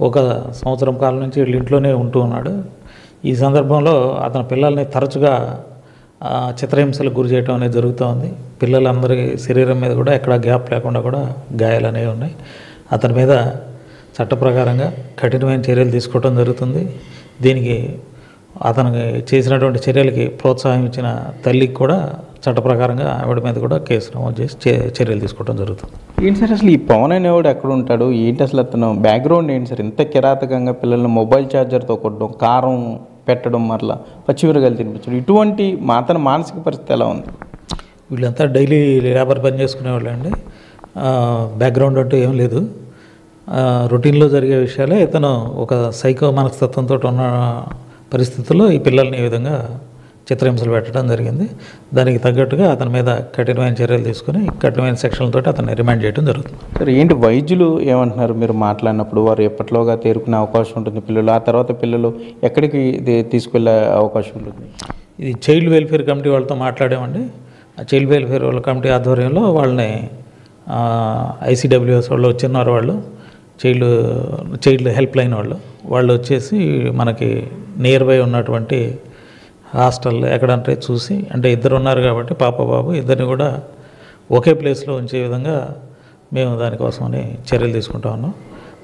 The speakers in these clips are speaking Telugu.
ఒక సంవత్సరం కాలం నుంచి వీళ్ళ ఇంట్లోనే ఉంటూ ఉన్నాడు. ఈ సందర్భంలో అతని పిల్లల్ని తరచుగా చిత్రహింసలకు గురి చేయడం అనేది జరుగుతూ ఉంది. పిల్లలందరి శరీరం మీద కూడా ఎక్కడ గ్యాప్ లేకుండా కూడా గాయాలు అనేవి ఉన్నాయి. అతని మీద చట్ట ప్రకారంగా కఠినమైన చర్యలు తీసుకోవడం జరుగుతుంది. దీనికి అతనికి చేసినటువంటి చర్యలకి ప్రోత్సాహం ఇచ్చిన తల్లికి కూడా చట్ట ప్రకారంగా ఆవిడ మీద కూడా కేసు నమోదు చేసి చర్యలు తీసుకోవడం జరుగుతుంది. ఏంటి సార్ అసలు ఈ పవన్ అనేవాడు ఎక్కడ ఉంటాడు, ఏంటి అసలు అతను బ్యాక్గ్రౌండ్ ఏంటి సార్? ఇంత కిరాతకంగా పిల్లల్ని మొబైల్ ఛార్జర్తో కొట్టడం, కారం పెట్టడం, మరలా పచ్చిమిరకాయలు తినిపించడం, ఇటువంటి అతని మానసిక పరిస్థితి ఎలా ఉంది? వీళ్ళంతా డైలీ లేబర్ పని చేసుకునేవాళ్ళు అండి. బ్యాక్గ్రౌండ్ అంటూ ఏం లేదు. రొటీన్లో జరిగే విషయాలే. ఇతను ఒక సైకో మనస్తత్వంతో ఉన్న పరిస్థితుల్లో ఈ పిల్లల్ని ఈ విధంగా చిత్రహింసలు పెట్టడం జరిగింది. దానికి తగ్గట్టుగా అతని మీద కఠినమైన చర్యలు తీసుకుని కఠినమైన సెక్షన్లతో అతన్ని రిమాండ్ చేయడం జరుగుతుంది. సార్ ఏంటి వైద్యులు ఏమంటున్నారు? మీరు మాట్లాడినప్పుడు వారు ఎప్పటిలోగా తేరుకునే అవకాశం ఉంటుంది పిల్లలు, ఆ తర్వాత పిల్లలు ఎక్కడికి తీసుకెళ్లే అవకాశం ఉంటుంది? ఇది చైల్డ్ వెల్ఫేర్ కమిటీ వాళ్ళతో మాట్లాడామండి. ఆ చైల్డ్ వెల్ఫేర్ వాళ్ళ కమిటీ ఆధ్వర్యంలో వాళ్ళని ఐసీడబ్ల్యూఎస్ వాళ్ళు వచ్చిన్నారు. వాళ్ళు చైల్డ్ హెల్ప్ లైన్ వాళ్ళు వచ్చేసి మనకి నియర్ బై ఉన్నటువంటి హాస్టల్ ఎక్కడంటే చూసి, అంటే ఇద్దరు ఉన్నారు కాబట్టి పాప బాబు ఇద్దరిని కూడా ఒకే ప్లేస్లో ఉంచే విధంగా మేము దానికోసమని చర్యలు తీసుకుంటా ఉన్నాం.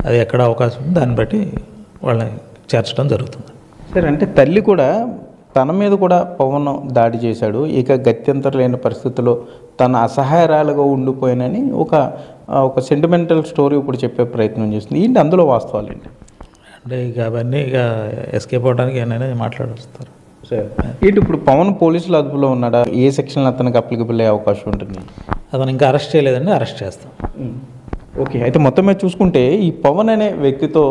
అది ఎక్కడ అవకాశం ఉంది దాన్ని బట్టి వాళ్ళని చేర్చడం జరుగుతుంది. సార్ అంటే తల్లి కూడా తన మీద కూడా పవన్ దాడి చేశాడు, ఇక గత్యంతరం లేని పరిస్థితుల్లో తన అసహాయరాలుగా ఉండిపోయానని ఒక సెంటిమెంటల్ స్టోరీ ఇప్పుడు చెప్పే ప్రయత్నం చేస్తుంది. ఏంటి అందులో వాస్తవాలు ఏంటి? అంటే ఇక అవన్నీ ఇక ఎస్కేప్ అవడానికి ఏమైనా మాట్లాడొస్తారు. సార్ ఏంటి ఇప్పుడు పవన్ పోలీసుల అదుపులో ఉన్నాడా? ఏ సెక్షన్లో అతనికి అప్లికబుల్ అయ్యే అవకాశం ఉంటుంది? అతను ఇంకా అరెస్ట్ చేయలేదండి, అరెస్ట్ చేస్తాం. ఓకే, అయితే మొత్తం మీద చూసుకుంటే ఈ పవన్ అనే వ్యక్తితో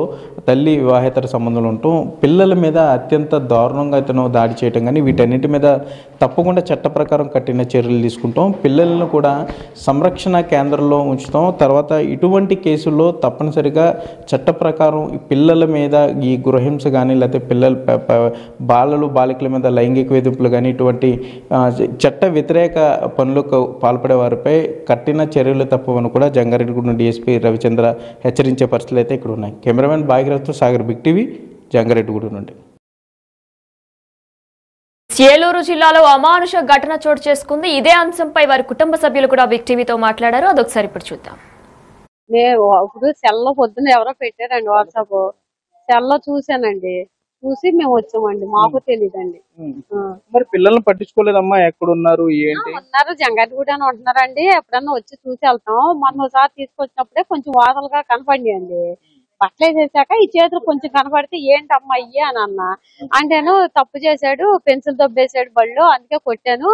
తల్లి వివాహేతర సంబంధంలో ఉంటూ పిల్లల మీద అత్యంత దారుణంగా ఇతను దాడి చేయటం, కానీ వీటన్నిటి మీద తప్పకుండా చట్ట ప్రకారం కఠిన చర్యలు తీసుకుంటాం, పిల్లలను కూడా సంరక్షణ కేంద్రంలో ఉంచుతాం. తర్వాత ఇటువంటి కేసుల్లో తప్పనిసరిగా చట్ట ప్రకారం ఈ పిల్లల మీద ఈ గృహహింస కానీ లేకపోతే బాలికల మీద లైంగిక వేధింపులు కానీ ఇటువంటి చట్ట వ్యతిరేక పనులకు పాల్పడే వారిపై కఠిన చర్యలు తప్పవని కూడా జంగారెడ్డిగూడెం డిఎస్పీ రవిచంద్ర హెచ్చరించే పరిస్థితులు అయితే ఇక్కడ ఉన్నాయి. కెమెరామెన్ భాగీరథ్తో సాగర్, బిగ్ టీవీ, జంగారెడ్డిగూడెం నుండి. ఏలూరు జిల్లాలో అమానుష ఘటన చోటు చేసుకుంది. ఇదే అంశంపై వారి కుటుంబ సభ్యులు కూడా బిగ్ టీవీతో మాట్లాడారు. అదొకసారి ఇప్పుడు చూద్దాం. ఇప్పుడు సెల్లో పొద్దున్న ఎవరో పెట్టారండి, వాట్సాప్ సెల్లో చూసానండి. చూసి మేము వచ్చామండి, మాకు తెలియదండి. మరి పిల్లల్ని పట్టించుకోలేదమ్మా? ఎక్కడున్నారు ఏంటి? ఉన్నారు, జంగారెడ్డిగూడెం అని ఉంటున్నారండి. ఎప్పుడన్నా వచ్చి చూసి వెళ్తాం. మొన్న ఒకసారి తీసుకొచ్చినప్పుడే కొంచెం వాదలుగా కనపడియండి. బట్టలు వేసేసాక ఈ చేతులు కొంచెం కనపడితే ఏంటమ్మా అయ్యి అని అన్నా. అంటేను తప్పు చేశాడు, పెన్సిల్ దొబ్బేసాడు బళ్ళు, అందుకే కొట్టాను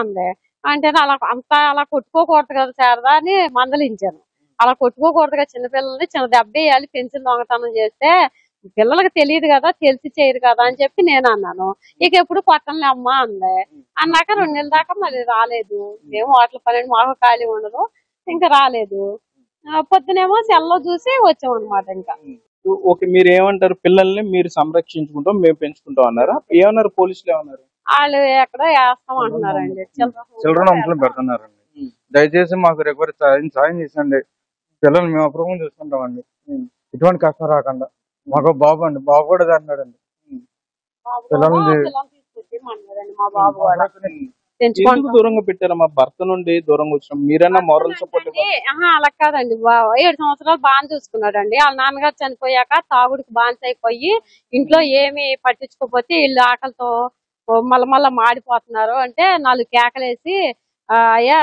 అందే. అంటేను అలా కొట్టుకోకూడదు కదా శారదా అని మందలించాను. అలా కొట్టుకోకూడదు కదా, చిన్నపిల్లల్ని చిన్న దెబ్బ వేయాలి, పెన్సిల్ దొంగతనం చేస్తే పిల్లలకి తెలియదు కదా, తెలిసి చేయరు కదా అని చెప్పి నేను అన్నాను. ఇక ఎప్పుడు కొట్టంలే అమ్మా అందే. అన్నాక 2 నెలల దాకా మళ్ళీ రాలేదు. మేము హోటల్ పని మాకు ఖాళీ ఉండదు, ఇంకా రాలేదు. పొద్దునేమో సెల్లో చూసి వచ్చాం అనమాట. ఇంకా ఓకే, మీరు ఏమంటారు? పిల్లల్ని మీరు సంరక్షించుకుంటాం, మేము పెంచుకుంటాం అన్నారా? ఏమన్నారు పోలీసులు? ఏమన్నారు? వాళ్ళు ఎక్కడో వేస్తాం అంటున్నారండి, చిల్డ్రన్ హోమ్స్ లో పెడుతున్నారండి. దయచేసి మాకు రికవరీ సాయం చేసండి, పిల్లల్ని మేము అప్రూవం చూసుకుంటామండి. ఇటువంటి కష్టం రాకుండా. మాకు బాబు అండి, బాబు కూడా అన్నాడండి. మా బాబు కూడా దూరంగా పెట్టారా? మా భర్త నుండి దూరంగా వచ్చిన మీరైనా మోరల్ సపోర్ట్? అలా కాదండి, 7 సంవత్సరాలు బాగా చూసుకున్నాడండి. వాళ్ళ నాన్నగారు చనిపోయాక తాగుడికి బానిస అయిపోయి ఇంట్లో ఏమి పట్టించుకోకపోతే వీళ్ళు ఆకలితో మళ్ళా మాడిపోతున్నారు అంటే 4 కేకలేసి అయ్యా